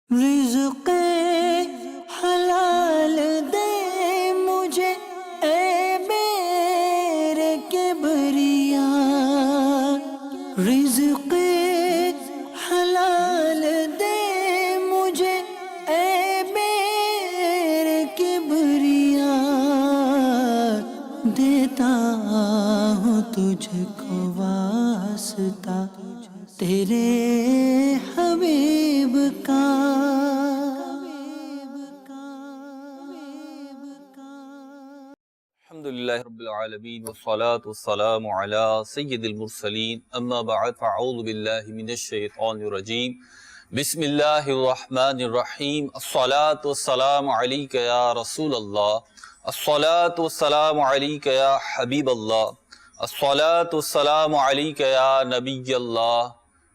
رزق حلال دے مجھے اے میرے کبریا، رزق حلال دے مجھے اے میرے کبریا، دیتا ہوں تجھ کو واسطہ تیرے حبیب کا۔ الحمدللہ رب العالمین والصلاة والسلام علی سید المرسلین، اما بعد فاعوذ باللہ من الشیطان الرجیم، بسم اللہ الرحمن الرحیم۔ الصلاة والسلام علیک یا رسول اللہ، الصلاة والسلام علیک یا حبیب اللہ، الصلاة والسلام علیک یا نبی اللہ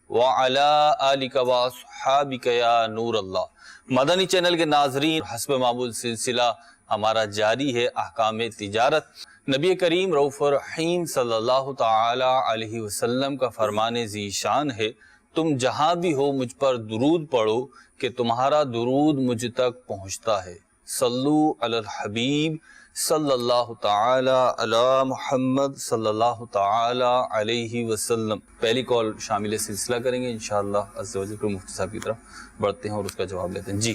وعلی آلک واصحابک یا نور اللہ۔ مدنی چینل کے ناظرین، حسب معمول سلسلہ ہمارا جاری ہے احکام تجارت۔ نبی کریم رؤوف الرحیم صلی اللہ تعالی علیہ وسلم کا فرمان ذی شان ہے، تم جہاں بھی ہو مجھ پر درود پڑھو کہ تمہارا درود مجھ تک پہنچتا ہے۔ صلو علی الحبیب صلی اللہ تعالی علی محمد صلی اللہ تعالی علیہ وسلم۔ پہلی کال شامل سلسلہ کریں گے انشاءاللہ عز و جل، پھر مفتی صاحب کی طرف بڑھتے ہیں اور اس کا جواب لیتے ہیں۔ جی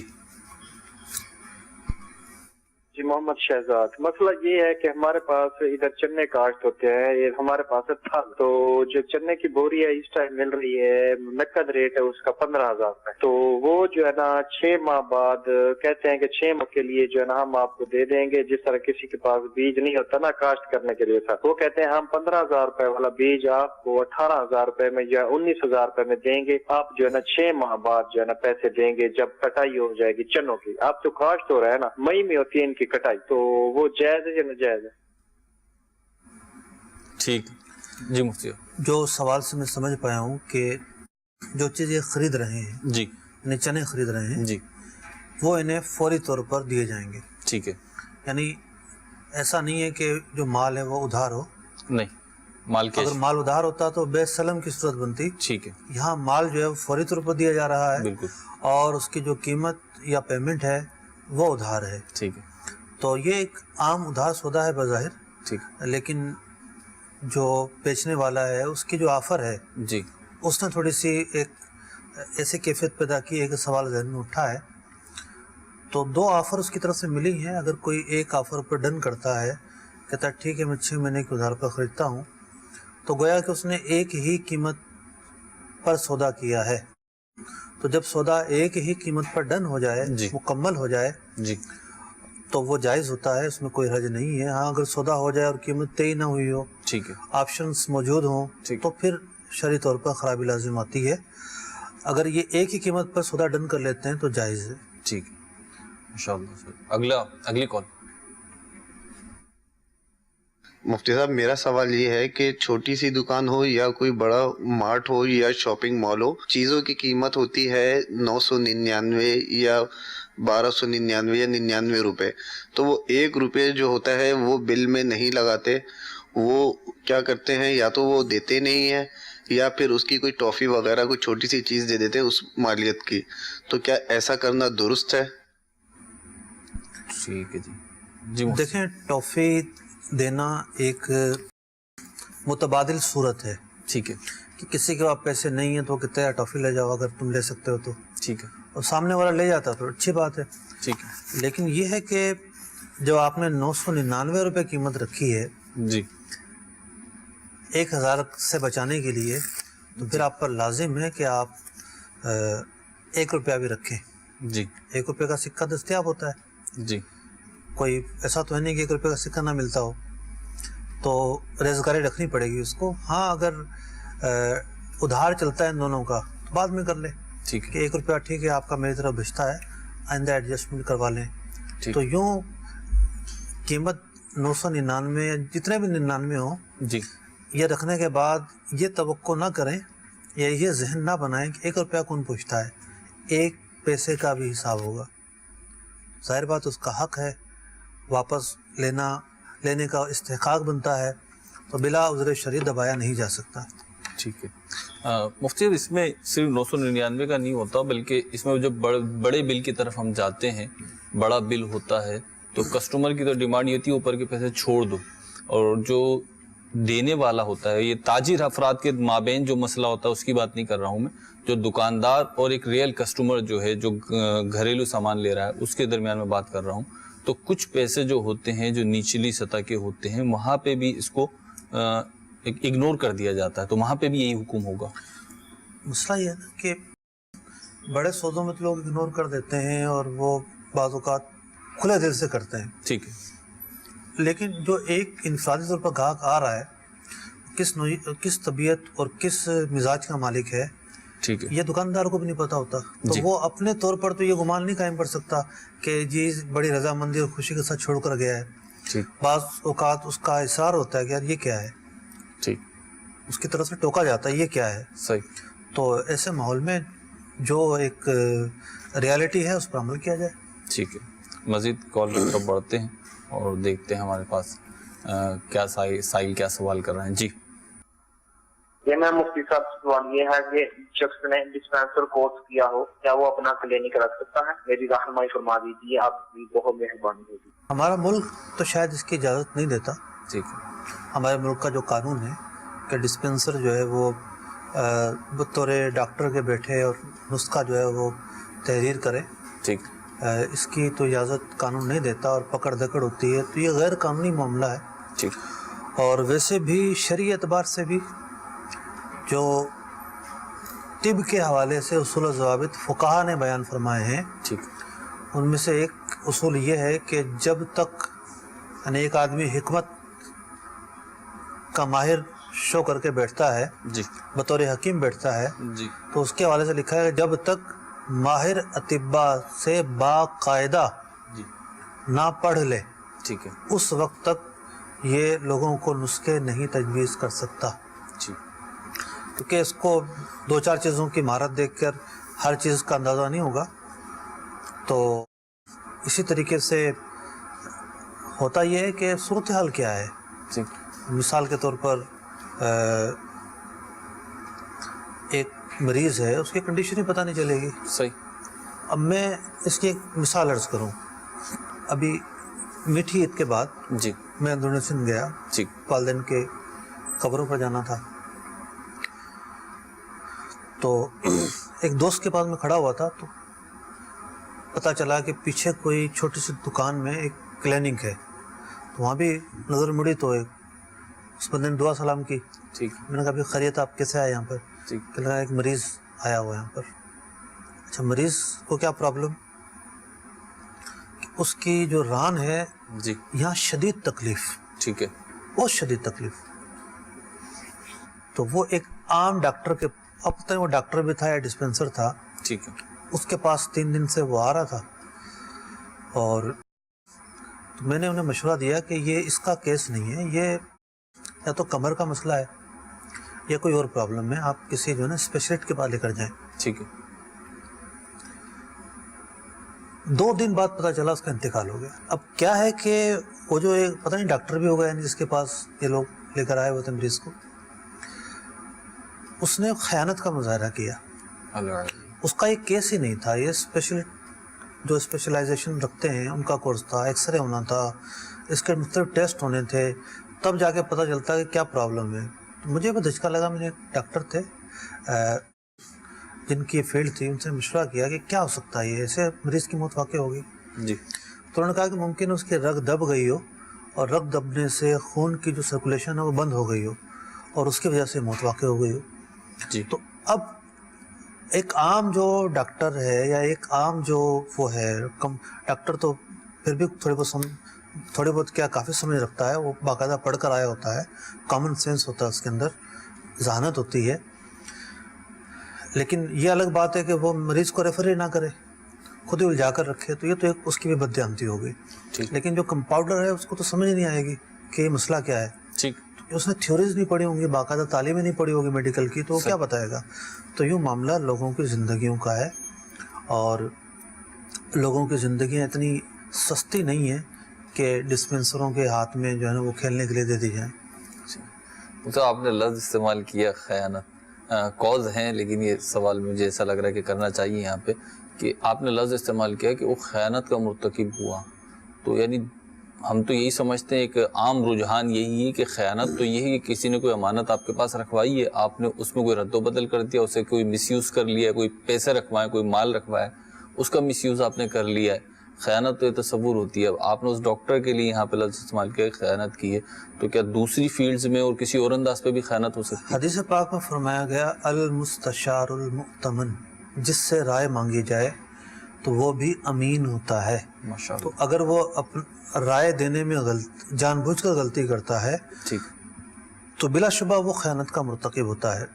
محمد شہزاد، مسئلہ یہ ہے کہ ہمارے پاس ادھر چنے کاشت ہوتے ہیں، یہ ہمارے پاس تھل، تو جو چنے کی بوری ہے اس ٹائم مل رہی ہے، نقد ریٹ ہے اس کا 15,000 روپے، تو وہ جو ہے نا 6 ماہ بعد کہتے ہیں کہ 6 ماہ کے لیے جو ہے نا ہم آپ کو دے دیں گے، جس طرح کسی کے پاس بیج نہیں ہوتا نا کاشت کرنے کے لیے، وہ کہتے ہیں ہم 15,000 روپے والا بیج آپ کو 18,000 روپے میں یا 19,000 روپے میں دیں گے، آپ جو ہے نا 6 ماہ بعد جو ہے نا پیسے دیں گے جب کٹائی ہو جائے گی چنوں کی۔ آپ تو کاشت ہو رہا ہے نا، مئی میں ہوتی ہے ان کی کٹائی، تو وہ جائز ہے یا ناجائز ہے؟ ٹھیک جی مفتی۔ جو سوال سے میں سمجھ پایا ہوں کہ جو چیزیں خرید رہے ہیں، جی یعنی چنے خرید رہے ہیں، جی وہ انہیں فوری طور پر دیے جائیں گے۔ ٹھیک ہے، یعنی ایسا نہیں ہے کہ جو مال ہے وہ ادھار ہو، نہیں مال کیش، اگر مال ادھار ہوتا تو بے سلم کی صورت بنتی۔ ٹھیک ہے، یہاں مال جو ہے وہ فوری طور پر دیا جا رہا ہے، بالکل اور اس کی جو قیمت یا پیمنٹ ہے وہ ادھار ہے۔ ٹھیک ہے، تو یہ ایک عام ادھار سودا ہے بظاہر، ٹھیک لیکن جو بیچنے والا ہے اس کی جو آفر ہے جی اس نے تھوڑی سی ایک ایسی کیفیت پیدا کی ہے کہ سوال ذہن میں اٹھا ہے۔ تو 2 آفر اس کی طرف سے ملی ہیں، اگر کوئی ایک آفر پر ڈن کرتا ہے، کہتا ہے ٹھیک ہے میں 6 مہینے کے ادھار پر خریدتا ہوں، تو گویا کہ اس نے ایک ہی قیمت پر سودا کیا ہے۔ تو جب سودا ایک ہی قیمت پر ڈن ہو جائے، جی مکمل ہو جائے، جی تو وہ جائز ہوتا ہے، اس میں کوئی حرج نہیں ہے۔ ہاں اگر سودا ہو جائے اور قیمت طے نہ ہوئی ہو، ٹھیک ہے، آپشنز موجود ہوں، ٹھیک۔ تو پھر شرعی طور پر خرابی لازم آتی ہے۔ اگر یہ ایک ہی قیمت پر سودا ڈن کر لیتے ہیں تو جائز ہے۔ ٹھیک ہے انشاءاللہ۔ اگلی کال۔ مفتی صاحب، میرا سوال یہ ہے کہ چھوٹی سی دکان ہو یا کوئی بڑا مارٹ ہو یا شاپنگ مال ہو، چیزوں کی قیمت ہوتی ہے 999 یا 1299 یا 99 روپے، تو وہ 1 روپے جو ہوتا ہے وہ بل میں نہیں لگاتے، وہ کیا کرتے ہیں؟ یا تو وہ دیتے نہیں ہیں یا پھر اس کی کوئی ٹافی وغیرہ کوئی چھوٹی سی چیز دے دیتے ہیں اس مالیت کی، تو کیا ایسا کرنا درست ہے؟ ٹھیک ہے جی دیکھیں، ٹافی دینا ایک متبادل صورت ہے، ٹھیک ہے، کہ کسی کے پاس پیسے نہیں ہیں تو کہتے ہیں ٹافی لے جاؤ اگر تم لے سکتے ہو تو، ٹھیک ہے، اور سامنے والا لے جاتا تو اچھی بات ہے۔ ٹھیک ہے، لیکن یہ ہے کہ جب آپ نے 999 روپے قیمت رکھی ہے جی 1000 سے بچانے کے لیے، تو پھر آپ پر لازم ہے کہ آپ 1 روپیہ بھی رکھیں۔ جی 1 روپے کا سکہ دستیاب ہوتا ہے، جی کوئی ایسا تو ہے نہیں کہ 1 روپے کا سکہ نہ ملتا ہو، تو ریزگاری رکھنی پڑے گی اس کو۔ ہاں اگر ادھار چلتا ہے ان دونوں کا تو بعد میں کر لیں، ٹھیک ہے، کہ 1 روپیہ ٹھیک ہے آپ کا میری طرف بچتا ہے، آئندہ ایڈجسٹمنٹ کروا لیں۔ ٹھیک تو یوں قیمت 999 یا جتنے بھی 99 ہوں، جی یہ رکھنے کے بعد یہ توقع نہ کریں یا یہ ذہن نہ بنائیں کہ 1 روپیہ کون پوچھتا ہے، 1 پیسے کا بھی حساب ہوگا۔ ظاہر بات اس کا حق ہے، واپس لینے کا استحقاق بنتا ہے، تو بلا عذر شرعی دبایا نہیں جا سکتا۔ ٹھیک ہے. مفتی صاحب اس میں صرف 999 کا نہیں ہوتا بلکہ اس میں جو بڑے بل کی طرف ہم جاتے ہیں, بڑا بل ہوتا ہے تو کسٹمر کی تو ڈیمانڈ یہ ہوتی ہے اوپر کے پیسے چھوڑ دو, اور جو دینے والا ہوتا ہے, یہ تاجر افراد کے مابین جو مسئلہ ہوتا ہے اس کی بات نہیں کر رہا ہوں میں, جو دکاندار اور ایک ریئل کسٹمر جو ہے جو گھریلو سامان لے رہا ہے اس کے درمیان میں بات کر رہا ہوں. تو کچھ پیسے جو ہوتے ہیں جو نچلی سطح کے ہوتے ہیں وہاں پہ بھی اس کو اگنور کر دیا جاتا ہے, تو وہاں پہ بھی یہی حکم ہوگا. مسئلہ یہ ہے نا کہ بڑے سودوں میں تو لوگ اگنور کر دیتے ہیں اور وہ بعض اوقات کھلے دل سے کرتے ہیں. ٹھیک ہے. لیکن جو ایک انفرادی طور پر گاہک آ رہا ہے کس طبیعت اور کس مزاج کا مالک ہے, ٹھیک ہے, یہ دکاندار کو بھی نہیں پتا ہوتا, تو جی. وہ اپنے طور پر تو یہ گمان نہیں قائم کر سکتا کہ جی بڑی رضامندی اور خوشی کے ساتھ چھوڑ کر گیا ہے. ٹھیک, بعض اوقات اس کا اصرار ہوتا ہے کہ یار یہ کیا ہے, ٹھیک, اس کی طرف سے ٹوکا جاتا ہے یہ کیا ہے. صحیح. تو ایسے ماحول میں جو ایک ریالٹی ہے اس پر عمل کیا جائے. ٹھیک ہے. مزید کال کی طرف بڑھتے ہیں اور دیکھتے ہیں ہمارے پاس کیا سائل کیا سوال کر رہے ہیں. جی یہ میں مفتی صاحب سوال یہ ہے کہ شخص نے ڈسپینسر کورس کیا ہو کیا وہ اپنا کلینک رکھ سکتا ہے؟ میری رہنمائی فرما دیجیے, آپ کی بہت مہربانی ہوگی. ہمارا ملک تو شاید اس کی اجازت نہیں دیتا. ٹھیک ہے. ہمارے ملک کا جو قانون ہے کہ ڈسپینسر جو ہے وہ بطور ڈاکٹر کے بیٹھے اور نسخہ جو ہے وہ تحریر کرے, ٹھیک, اس کی تو اجازت قانون نہیں دیتا اور پکڑ دکڑ ہوتی ہے, تو یہ غیر قانونی معاملہ ہے. ٹھیک, اور ویسے بھی شرعی اعتبار سے بھی جو طب کے حوالے سے اصول و ضوابط فقہا نے بیان فرمائے ہیں, ٹھیک, ان میں سے ایک اصول یہ ہے کہ جب تک یعنی ایک آدمی حکمت کا ماہر شو کر کے بیٹھتا ہے, جی, بطور حکیم بیٹھتا ہے, جی, تو اس کے حوالے سے لکھا ہے کہ جب تک ماہر اطباء سے باقاعدہ جی, نہ پڑھ لے ٹھیک ہے, اس وقت تک یہ لوگوں کو نسخے نہیں تجویز کر سکتا, جی, کیونکہ اس کو دو چار چیزوں کی مہارت دیکھ کر ہر چیز کا اندازہ نہیں ہوگا. تو اسی طریقے سے ہوتا یہ ہے کہ صورتحال کیا ہے. ٹھیک, مثال کے طور پر ایک مریض ہے, اس کی کنڈیشن ہی پتہ نہیں چلے گی. صحیح. اب میں اس کی ایک مثال عرض کروں. ابھی میٹھی عید کے بعد جی, میں اندرونیشن گیا, ٹھیک, والدین کے قبروں پر جانا تھا. تو ایک دوست کے پاس میں کھڑا ہوا تھا, تو پتہ چلا کہ پیچھے کوئی چھوٹی سی دکان میں ایک کلینک ہے. تو وہاں بھی نظر مڑی تو ایک اس بندے نے دعا سلام کی. ٹھیک, میں نے کہا بھی خیریت, آپ کیسے آئے یہاں پر؟ ٹھیک, کہ لگا ایک مریض آیا ہوا یہاں پر. اچھا, مریض کو کیا پرابلم؟ اس کی جو ران ہے جی, یہاں شدید تکلیف, ٹھیک ہے, بہت شدید تکلیف. تو وہ ایک عام ڈاکٹر کے, اب پتہ نہیں وہ ڈاکٹر بھی تھا یا ڈسپینسر تھا, ٹھیک ہے, اس کے پاس 3 دن سے وہ آ رہا تھا. اور تو میں نے انہیں مشورہ دیا کہ یہ اس کا کیس نہیں ہے, یہ یا تو کمر کا مسئلہ ہے یا کوئی اور پرابلم ہے, آپ کسی جو ہے نا اسپیشلسٹ کے پاس لے کر جائیں. ٹھیک ہے, 2 دن بعد پتہ چلا اس کا انتقال ہو گیا. اب کیا ہے کہ وہ جو ایک پتہ نہیں ڈاکٹر بھی ہو گیا جس کے پاس یہ لوگ لے کر آئے ہوئے تھے مریض کو, اس نے خیانت کا مظاہرہ کیا. اس کا ایک کیس ہی نہیں تھا, یہ جو اسپیشلائزیشن رکھتے ہیں ان کا کورس تھا, ایکس رے ہونا تھا, اس کے مختلف ٹیسٹ ہونے تھے, تب جا کے پتہ چلتا کہ کیا پرابلم ہے. مجھے بھی دھچکا لگا. میرے ڈاکٹر تھے جن کی فیلڈ تھی, ان سے مشورہ کیا کہ کیا ہو سکتا ہے, یہ ایسے مریض کی موت واقع ہوگی. جی, تو انہوں نے کہا کہ ممکن اس کی رگ دب گئی ہو, اور رگ دبنے سے خون کی جو سرکولیشن ہے وہ بند ہو گئی ہو, اور اس کی وجہ سے موت واقع ہو گئی ہو. جی, تو اب ایک عام جو ڈاکٹر ہے یا ایک عام جو وہ ہے, ڈاکٹر تو پھر بھی تھوڑی بہت کیا کافی سمجھ رکھتا ہے, وہ باقاعدہ پڑھ کر آیا ہوتا ہے, کامن سینس ہوتا ہے اس کے اندر, ذہانت ہوتی ہے. لیکن یہ الگ بات ہے کہ وہ مریض کو ریفر ہی نہ کرے, خود ہی الجھا کر رکھے, تو یہ تو ایک اس کی بھی بددیانتی ہو گئی. لیکن جو کمپاؤنڈر ہے اس کو تو سمجھ نہیں آئے گی کہ یہ مسئلہ کیا ہے. ٹھیک, اس نے تھیوریز نہیں پڑھی ہوں گی, باقاعدہ تعلیمیں نہیں پڑھی ہوگی میڈیکل کی, تو وہ کیا بتائے گا. تو یوں معاملہ لوگوں کی زندگیوں کا ہے, اور لوگوں کی زندگیاں اتنی سستی نہیں ہیں کہ ڈسپینسروں کے ہاتھ میں جو ہے نا وہ کھیلنے کے لیے دے دی جائیں. تو آپ نے لفظ استعمال کیا خیانت، کاز ہیں، لیکن یہ سوال مجھے ایسا لگ رہا ہے کہ کرنا چاہیے یہاں پہ کہ آپ نے لفظ استعمال کیا کہ وہ خیانت کا مرتکب ہوا، تو یعنی ہم تو یہی سمجھتے ہیں، ایک عام رجحان یہی ہے کہ خیانت تو یہی ہے کہ کسی نے کوئی امانت آپ کے پاس رکھوائی ہے، آپ نے اس میں کوئی رد و بدل کر دیا، اسے کوئی مس یوز کر لیا، کوئی پیسے رکھوائے، کوئی مال رکھوایا، اس کا مس یوز آپ نے کر لیا ہے۔ خیانت تو یہ تصور ہوتی ہے۔ اب آپ نے اس ڈاکٹر کے لیے یہاں پہ لفظ استعمال کیا خیانت کی ہے، تو کیا دوسری فیلڈز میں اور کسی اور انداز پہ بھی خیانت ہو سکتی ہے؟ حدیث پاک میں فرمایا گیا المستشار المؤتمن، جس سے رائے مانگی جائے تو وہ بھی امین ہوتا ہے۔ ماشاءاللہ۔ تو اگر وہ رائے دینے میں جان بوجھ کر غلطی کرتا ہے ٹھیک، تو بلا شبہ وہ خیانت کا مرتکب ہوتا ہے۔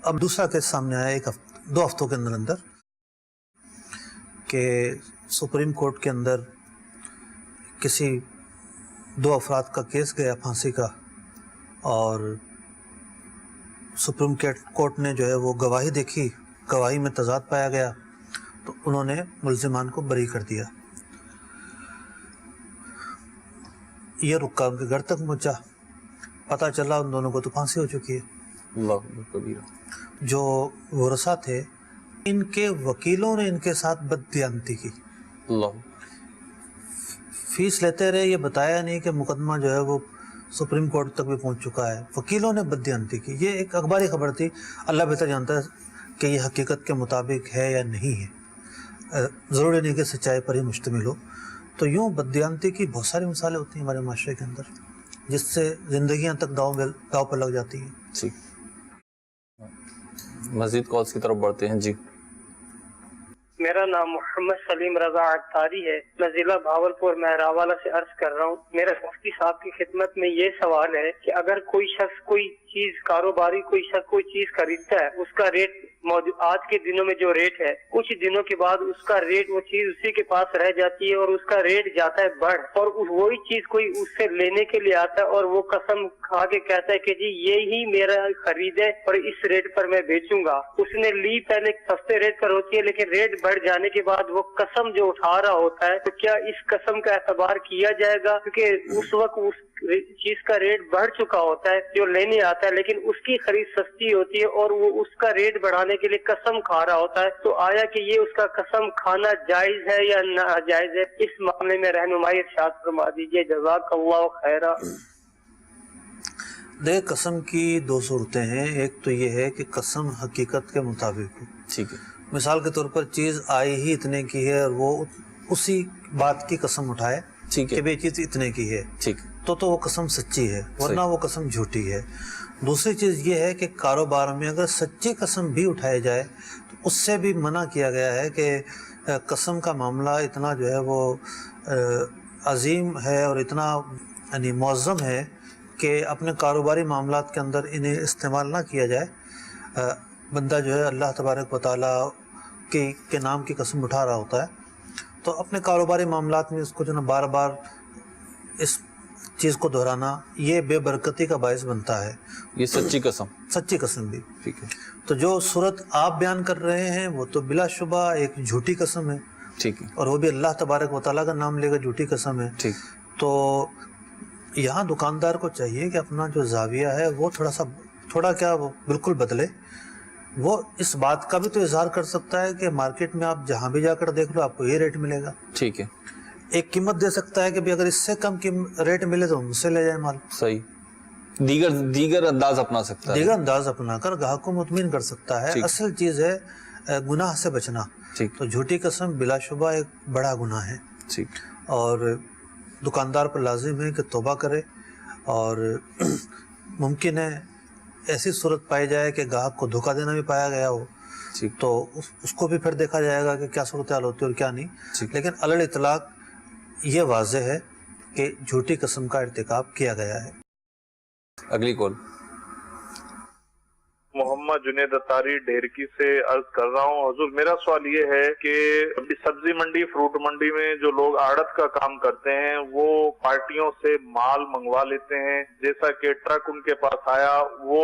اب دوسرا کیس سامنے آیا 2 ہفتوں کے اندر کہ سپریم کورٹ کے اندر کسی 2 افراد کا کیس گیا پھانسی کا، اور سپریم کورٹ نے جو ہے وہ گواہی دیکھی، گواہی میں تضاد پایا گیا تو انہوں نے ملزمان کو بری کر دیا۔ یہ رکا ان کے گھر تک پہنچا، پتہ چلا ان دونوں کو تو پھانسی ہو چکی ہے۔ اللہ اکبر کبیرہ۔ جو ورثاء تھے ان کے وکیلوں نے ان کے ساتھ بددیانتی کی، اللہ، فیس لیتے رہے، یہ بتایا نہیں کہ مقدمہ جو ہے وہ سپریم کورٹ تک بھی پہنچ چکا ہے، وکیلوں نے بددیانتی کی۔ یہ ایک اخباری خبر تھی، اللہ بہتر جانتا ہے کہ یہ حقیقت کے مطابق ہے یا نہیں ہے، ضروری نہیں کہ سچائی پر ہی مشتمل ہو۔ تو یوں بددیانتی کی بہت ساری مثالیں ہوتی ہیں ہمارے معاشرے کے اندر، جس سے زندگیاں تک داؤ پر لگ جاتی ہیں۔ ٹھیک، مزید کالز کی طرف بڑھتے ہیں۔ جی، میرا نام محمد سلیم رضا عطاری ہے، میں ضلع بھاولپور مہراوالا سے عرض کر رہا ہوں۔ میرا مفتی صاحب کی خدمت میں یہ سوال ہے کہ اگر کوئی شخص کوئی چیز کاروباری کوئی شخص کوئی چیز خریدتا ہے، اس کا ریٹ آج کے دنوں میں جو ریٹ ہے، کچھ دنوں کے بعد اس کا ریٹ، وہ چیز اسی کے پاس رہ جاتی ہے اور اس کا ریٹ جاتا ہے بڑھ، اور وہی چیز کوئی اس سے لینے کے لیے آتا ہے اور وہ قسم کھا کے کہتا ہے کہ جی یہی میرا خرید ہے اور اس ریٹ پر میں بیچوں گا۔ اس نے لی پہلے سستے ریٹ پر ہوتی ہے، لیکن ریٹ بڑھ جانے کے بعد وہ قسم جو اٹھا رہا ہوتا ہے، تو کیا اس قسم کا اعتبار کیا جائے گا؟ کیونکہ اس وقت اس چیز کا ریٹ بڑھ چکا ہوتا ہے جو لینے آتا ہے، لیکن اس کی خرید سستی ہوتی ہے اور وہ اس کا ریٹ بڑھانے کے لیے قسم کھا رہا ہوتا ہے۔ تو آیا کہ یہ اس کا قسم کھانا جائز ہے یا ناجائز ہے؟ اس معاملے میں رہنمائی ارشاد فرما دیجیے، جزاک اللہ خیرہ۔ دیکھ، قسم کی 2 صورتیں ہیں۔ ایک تو یہ ہے کہ قسم حقیقت کے مطابق ہو۔ ٹھیک ہے، مثال کے طور پر چیز آئی ہی اتنے کی ہے اور وہ اسی بات کی قسم اٹھائے ٹھیک ہے، کہ یہ چیز اتنے کی ہے، ٹھیک، تو وہ قسم سچی ہے، ورنہ وہ قسم جھوٹی ہے۔ دوسری چیز یہ ہے کہ کاروبار میں اگر سچی قسم بھی اٹھائی جائے تو اس سے بھی منع کیا گیا ہے کہ قسم کا معاملہ اتنا جو ہے وہ عظیم ہے اور اتنا یعنی معظم ہے کہ اپنے کاروباری معاملات کے اندر انہیں استعمال نہ کیا جائے۔ بندہ جو ہے اللہ تبارک و تعالیٰ کے نام کی قسم اٹھا رہا ہوتا ہے تو اپنے کاروباری معاملات میں اس کو جو ہے بار بار اس چیز کو دہرانا یہ بے برکتی کا باعث بنتا ہے۔ یہ سچی قسم، سچی قسم بھی ٹھیک ہے، تو جو صورت آپ بیان کر رہے ہیں وہ تو بلا شبہ ایک جھوٹی قسم ہے، ٹھیک ہے، اور وہ بھی اللہ تبارک و تعالیٰ کا نام لے کر جھوٹی قسم ہے۔ ٹھیک، تو یہاں دکاندار کو چاہیے کہ اپنا جو زاویہ ہے وہ تھوڑا کیا وہ بالکل بدلے۔ وہ اس بات کا بھی تو اظہار کر سکتا ہے کہ مارکیٹ میں آپ جہاں بھی جا کر دیکھ لو آپ کو یہ ریٹ ملے گا۔ ٹھیک ہے، ایک قیمت دے سکتا ہے کہ بھی اگر اس سے کم ریٹ ملے تو ہم سے لے جائیں مال۔ صحیح، دیگر انداز اپنا سکتا ہے، دیگر انداز اپنا کر گاہک کو مطمئن کر سکتا ہے۔ اصل چیز ہے گناہ سے بچنا۔ ٹھیک، تو جھوٹی قسم بلا شبہ ایک بڑا گناہ ہے، ٹھیک، اور دکاندار پر لازم ہے کہ توبہ کرے، اور ممکن ہے ایسی صورت پائی جائے کہ گاہک کو دھوکہ دینا بھی پایا گیا ہو، ٹھیک، تو اس کو بھی پھر دیکھا جائے گا کہ کیا صورتحال ہوتی ہے اور کیا نہیں۔ لیکن علی الاطلاق یہ واضح ہے کہ جھوٹی قسم کا ارتکاب کیا گیا ہے۔ اگلی کال۔ محمد جنید اتاری ڈھیرکی سے عرض کر رہا ہوں۔ حضور میرا سوال یہ ہے کہ سبزی منڈی فروٹ منڈی میں جو لوگ آڑت کا کام کرتے ہیں وہ پارٹیوں سے مال منگوا لیتے ہیں، جیسا کہ ٹرک ان کے پاس آیا وہ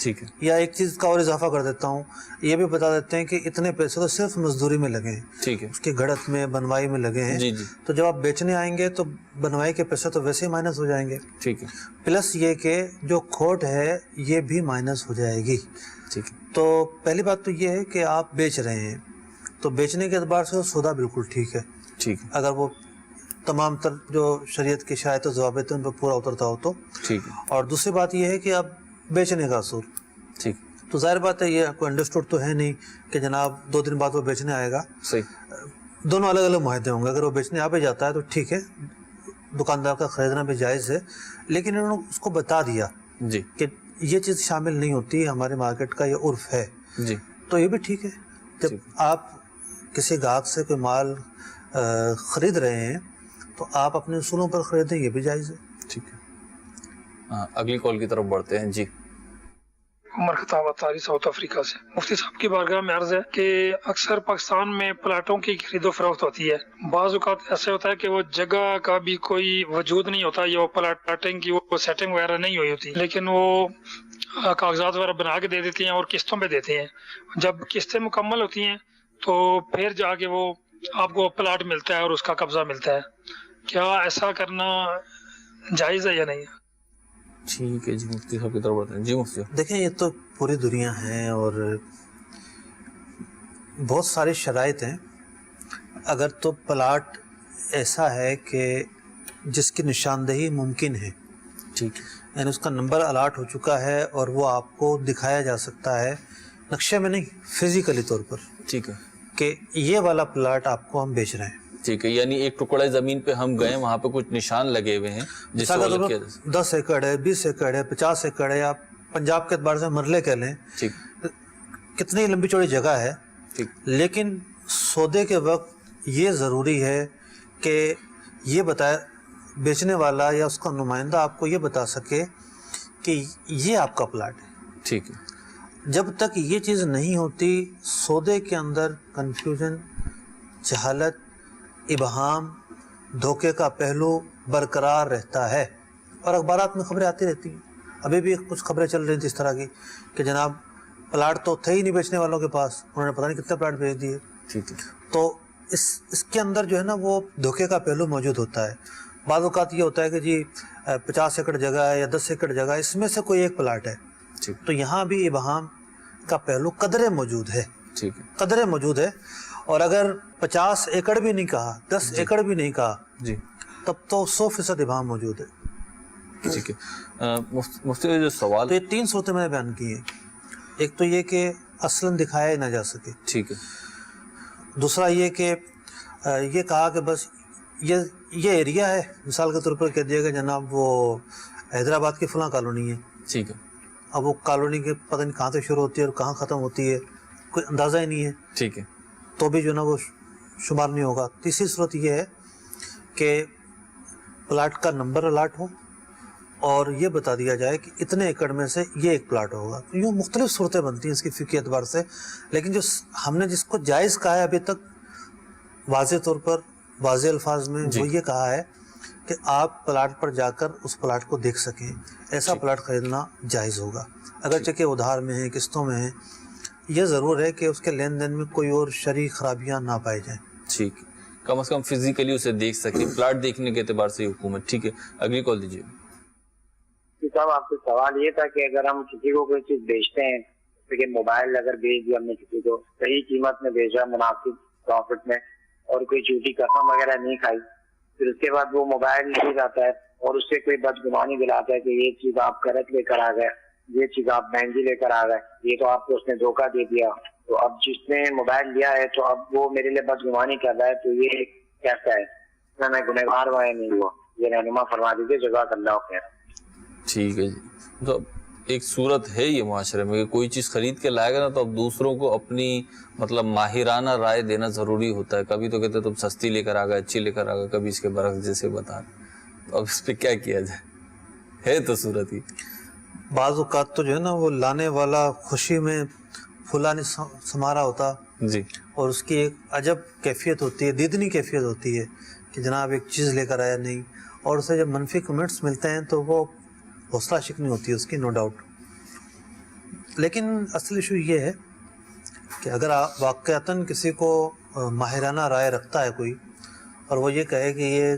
ٹھیک ہے یا ایک چیز کا اور اضافہ کر دیتا ہوں, یہ بھی بتا دیتے ہیں کہ اتنے پیسے تو صرف مزدوری میں لگے ہیں, ٹھیک ہے اس کی گھڑت میں بنوائی میں لگے ہیں. جی جی تو جب آپ بیچنے آئیں گے تو بنوائی کے پیسے تو ویسے ہی مائنس ہو جائیں گے, ٹھیک ہے پلس یہ کہ جو کھوٹ ہے یہ بھی مائنس ہو جائے گی. ٹھیک ہے تو پہلی بات تو یہ ہے کہ آپ بیچ رہے ہیں تو بیچنے کے اعتبار سے سودا بالکل ٹھیک ہے, ٹھیک ہے اگر وہ تمام تر جو شریعت کی شرائط و ضوابط ہیں ان پر پورا اترتا ہو تو. ٹھیک ہے اور دوسری بات یہ ہے کہ اب بیچنے کا اصول, ٹھیک تو ظاہر بات ہے یہ کوئی انڈرسٹوڈ تو ہے نہیں کہ جناب 2 دن بعد وہ بیچنے آئے گا. صحیح دونوں الگ الگ معاہدے ہوں گے. اگر وہ بیچنے آ بھی جاتا ہے تو ٹھیک ہے, دکاندار کا خریدنا بھی جائز ہے, لیکن انہوں نے اس کو بتا دیا جی کہ یہ چیز شامل نہیں ہوتی, ہمارے مارکیٹ کا یہ عرف ہے, جی تو یہ بھی ٹھیک ہے. جب آپ کسی گاہک سے کوئی مال خرید رہے ہیں تو آپ اپنے اصولوں پر خریدیں, یہ بھی جائز ہے. ٹھیک ہے. اگلی کال کی طرف بڑھتے ہیں. جی عمر خطاب اتاری ساؤتھ افریقہ سے. مفتی صاحب کی بارگاہ میں عرض ہے کہ اکثر پاکستان میں پلاٹوں کی خرید و فروخت ہوتی ہے, بعض اوقات ایسے ہوتا ہے کہ وہ جگہ کا بھی کوئی وجود نہیں ہوتا, یا وہ پلاٹنگ کی وہ سیٹنگ وغیرہ نہیں ہوئی ہوتی, لیکن وہ کاغذات وغیرہ بنا کے دے دیتی ہیں اور قسطوں پہ دیتے ہیں. جب قسطیں مکمل ہوتی ہیں تو پھر جا کے وہ آپ کو پلاٹ ملتا ہے اور اس کا قبضہ ملتا ہے. کیا ایسا کرنا جائز ہے یا نہیں؟ ٹھیک ہے جی, مفتی صاحب کی طرف بڑھتے ہیں. جی مفتی صاحب. دیکھیں یہ تو پوری دنیا ہے اور بہت ساری شرائط ہیں. اگر تو پلاٹ ایسا ہے کہ جس کی نشاندہی ممکن ہے, ٹھیک ہے یعنی اس کا نمبر الاٹ ہو چکا ہے اور وہ آپ کو دکھایا جا سکتا ہے, نقشے میں نہیں, فزیکلی طور پر, ٹھیک ہے کہ یہ والا پلاٹ آپ کو ہم بیچ رہے ہیں. ٹھیک ہے, یعنی ایک ٹکڑے زمین پہ ہم گئے, وہاں پہ کچھ نشان لگے ہوئے ہیں جس سے الگ کیا جا سکتا 10 ایکڑ ہے, 20 ایکڑ ہے, 50 ایکڑ ہے, یا پنجاب کے اعتبار سے مرلے کہہ لیں, ہے. ٹھیک کتنی لمبی چوڑی جگہ ہے. ٹھیک لیکن سودے کے وقت یہ ضروری ہے کہ یہ بتائے بیچنے والا یا اس کا نمائندہ آپ کو یہ بتا سکے کہ یہ آپ کا پلاٹ ہے. ٹھیک ہے جب تک یہ چیز نہیں ہوتی سودے کے اندر کنفیوژن, جہالت, ابہام, دھوکے کا پہلو برقرار رہتا ہے. اور اخبارات میں خبریں آتی رہتی ہیں, ابھی بھی کچھ خبریں چل رہی تھیں اس طرح کی کہ جناب پلاٹ تو تھے ہی نہیں بیچنے والوں کے پاس, انہوں نے پتہ نہیں کتنے پلاٹ بھیج دیے. ٹھیک ہے تو اس کے اندر جو ہے نا وہ دھوکے کا پہلو موجود ہوتا ہے. بعض اوقات یہ ہوتا ہے کہ جی 50 ایکڑ جگہ ہے یا 10 ایکڑ جگہ, اس میں سے کوئی ایک پلاٹ ہے, ٹھیک تو یہاں بھی ابہام کا پہلو قدرے موجود ہے, ٹھیک ہے قدرے موجود ہے. اور اگر 50 ایکڑ بھی نہیں کہا, 10 ایکڑ بھی نہیں کہا, جی تب تو 100% ابہام موجود ہے. ٹھیک ہے. مفتی جو سوال, تو یہ 3 صورتیں میں نے بیان کی ہیں. ایک تو یہ کہ اصلاً دکھایا نہ جا سکے, ٹھیک ہے دوسرا یہ کہ یہ کہا کہ بس یہ ایریا ہے, مثال کے طور پر کہہ دیا کہ جناب وہ حیدرآباد کی فلاں کالونی ہے, ٹھیک ہے اب وہ کالونی کے پتہ نہیں کہاں سے شروع ہوتی ہے اور کہاں ختم ہوتی ہے, کوئی اندازہ ہی نہیں ہے, ٹھیک ہے تو بھی جو نا وہ شمار نہیں ہوگا. تیسری صورت یہ ہے کہ پلاٹ کا نمبر الاٹ ہو اور یہ بتا دیا جائے کہ اتنے ایکڑ میں سے یہ ایک پلاٹ ہوگا. یوں مختلف صورتیں بنتی ہیں اس کی فقہی اعتبار سے, لیکن جو ہم نے جس کو جائز کہا ہے ابھی تک واضح طور پر واضح الفاظ میں وہ یہ کہا ہے کہ آپ پلاٹ پر جا کر اس پلاٹ کو دیکھ سکیں, ایسا پلاٹ خریدنا جائز ہوگا, اگرچہ کہ ادھار میں ہے, قسطوں میں ہے. یہ ضرور ہے کہ اس کے لین دین میں کوئی اور شرعی خرابیاں نہ پائی جائیں. ٹھیک ہے, کم از کم فزیکلی اسے دیکھ سکیں, پلاٹ دیکھنے کے اعتبار سے حکومت. ٹھیک ہے, اگلی کال دیجیے. صاحب آپ سے سوال یہ تھا کہ اگر ہم کسی کو کوئی چیز بیچتے ہیں, جیسے کہ موبائل اگر بیچ دیا ہم نے کسی کو, صحیح قیمت میں بیچا, مناسب پروفٹ میں, اور کوئی جھوٹی قسم وغیرہ نہیں کھائی, پھر اس کے بعد وہ موبائل نہیں جاتا ہے اور اس سے کوئی بدگمانی دلاتا ہے کہ یہ چیز آپ غلط لے کر آ گئے, یہ چیز آپ مہنگی لے کر آ گئے, یہ تو آپ کو اس نے دھوکہ دے دیا, تو اب جس نے موبائل لیا ہے تو اب وہ میرے لیے بدگمانی کر رہا ہے, تو یہ کیسا ہے؟ میں گنہگار ہوا یا نہیں ہوا, یہ رہنما فرما دیجیے, جزاک اللہ خیر. ٹھیک ہے جی. تو ایک صورت ہے یہ معاشرے میں کہ کوئی چیز خرید کے لائے گا نا تو اب دوسروں کو اپنی مطلب ماہرانہ رائے دینا ضروری ہوتا ہے. کبھی تو کہتے تم سستی لے کر آ گئے, اچھی لے کر آ گئے, کبھی اس کے برعکس جیسے بتا رہے. تو اب اس پہ کیا کیا جائے, ہے تو صورت ہی. بعض اوقات تو جو ہے نا وہ لانے والا خوشی میں پھولا نہیں سمارا ہوتا, جی, اور اس کی ایک عجب کیفیت ہوتی ہے, دیدنی کیفیت ہوتی ہے کہ جناب ایک چیز لے کر آیا نہیں, اور اسے جب منفی کمنٹس ملتے ہیں تو وہ حوصلہ شکنی ہوتی ہے اس کی, نو ڈاؤٹ. لیکن اصل ایشو یہ ہے کہ اگر آپ واقعتاً کسی کو ماہرانہ رائے رکھتا ہے کوئی اور وہ یہ کہے کہ یہ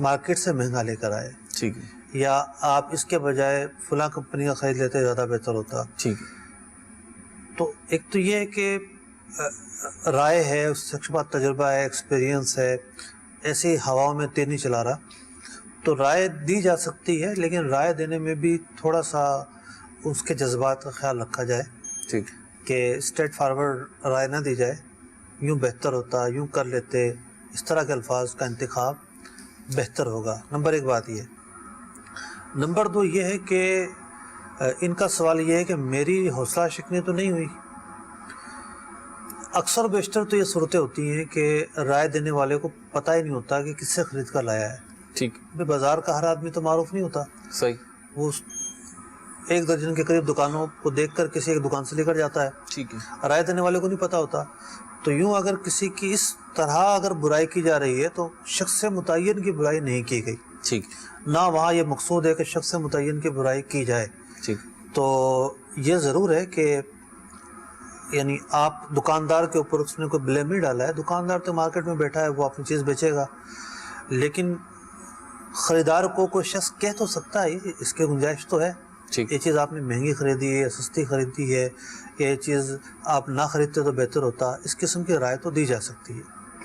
مارکیٹ سے مہنگا لے کر آئے، ٹھیک ہے، یا آپ اس کے بجائے فلاں کمپنی کا خرید لیتے زیادہ بہتر ہوتا، ٹھیک ہے، تو ایک تو یہ ہے کہ رائے ہے، اس کے بعد تجربہ ہے، ایکسپیرینس ہے، ایسی ہواؤں میں تیر نہیں چلا رہا، تو رائے دی جا سکتی ہے، لیکن رائے دینے میں بھی تھوڑا سا اس کے جذبات کا خیال رکھا جائے ٹھیک، کہ اسٹریٹ فارورڈ رائے نہ دی جائے، یوں بہتر ہوتا، یوں کر لیتے، اس طرح کے الفاظ کا انتخاب بہتر ہوگا۔ نمبر ایک بات یہ۔ نمبر دو یہ ہے کہ ان کا سوال یہ ہے کہ میری حوصلہ شکنی تو نہیں ہوئی۔ اکثر و بیشتر تو یہ صورتیں ہوتی ہیں کہ رائے دینے والے کو پتہ ہی نہیں ہوتا کہ کس سے خرید کر لایا ہے۔ ٹھیک، بازار کا ہر آدمی تو معروف نہیں ہوتا، صحیح، وہ 1 درجن کے قریب دکانوں کو دیکھ کر کسی ایک دکان سے لے کر جاتا ہے، ٹھیک ہے، رائے دینے والے کو نہیں پتہ ہوتا۔ تو یوں اگر کسی کی اس طرح اگر برائی کی جا رہی ہے تو شخص متعین کی برائی نہیں کی گئی، ٹھیک، نہ وہاں یہ مقصود ہے کہ شخص متعین کی برائی کی جائے۔ ٹھیک، تو یہ ضرور ہے کہ یعنی آپ دکاندار کے اوپر اس نے کوئی بلیم نہیں ڈالا ہے، دکاندار تو مارکیٹ میں بیٹھا ہے، وہ اپنی چیز بیچے گا، لیکن خریدار کو کوئی شخص کہہ تو سکتا ہے، اس کے گنجائش تو ہے، ٹھیک، یہ چیز آپ نے مہنگی خریدی ہے، سستی خریدی ہے، یہ چیز آپ نہ خریدتے تو بہتر ہوتا، اس قسم کی رائے تو دی جا سکتی ہے۔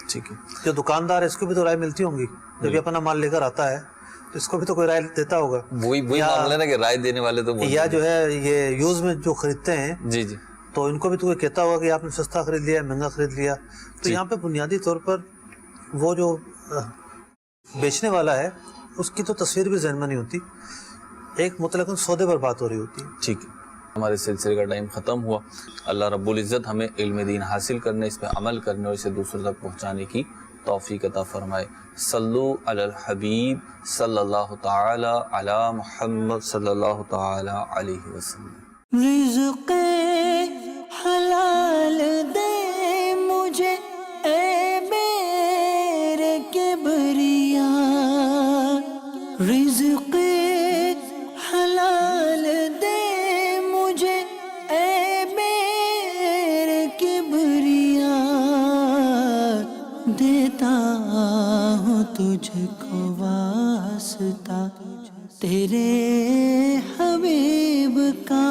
ٹھیک ہے، جو دکاندار ہے اس کو بھی تو رائے ملتی ہوں گی، جب یہ اپنا مال لے کر آتا ہے تو اس کو بھی تو کوئی رائے دیتا ہوگا، وہی معاملہ نا کہ رائے دینے والے تو یا جو ہے یہ یوز میں جو خریدتے ہیں جی جی، تو ان کو بھی تو کوئی کہتا ہوگا کہ آپ نے سستا خرید لیا، مہنگا خرید لیا۔ تو یہاں پہ بنیادی طور پر وہ جو بیچنے والا ہے اس کی تو تصویر بھی ذہن میں نہیں ہوتی، ایک مطلقاً سودے پر بات ہو رہی ہوتی ہے۔ ٹھیک ہے، ہمارے سلسلے کا ٹائم ختم ہوا۔ اللہ رب العزت ہمیں علم دین حاصل کرنے، اس پہ عمل کرنے اور اسے دوسروں تک پہنچانے کی توفیق عطا فرمائے۔ صلو علی الحبیب صلی اللہ تعالی علی محمد صلی اللہ تعالی علیہ وسلم۔ رزق حلال دے مجھے اے میرے کبریا، رزق حلال دے مجھے اے میرے کبریا، دیتا ہوں تجھ کو واسطہ تیرے حبیب کا۔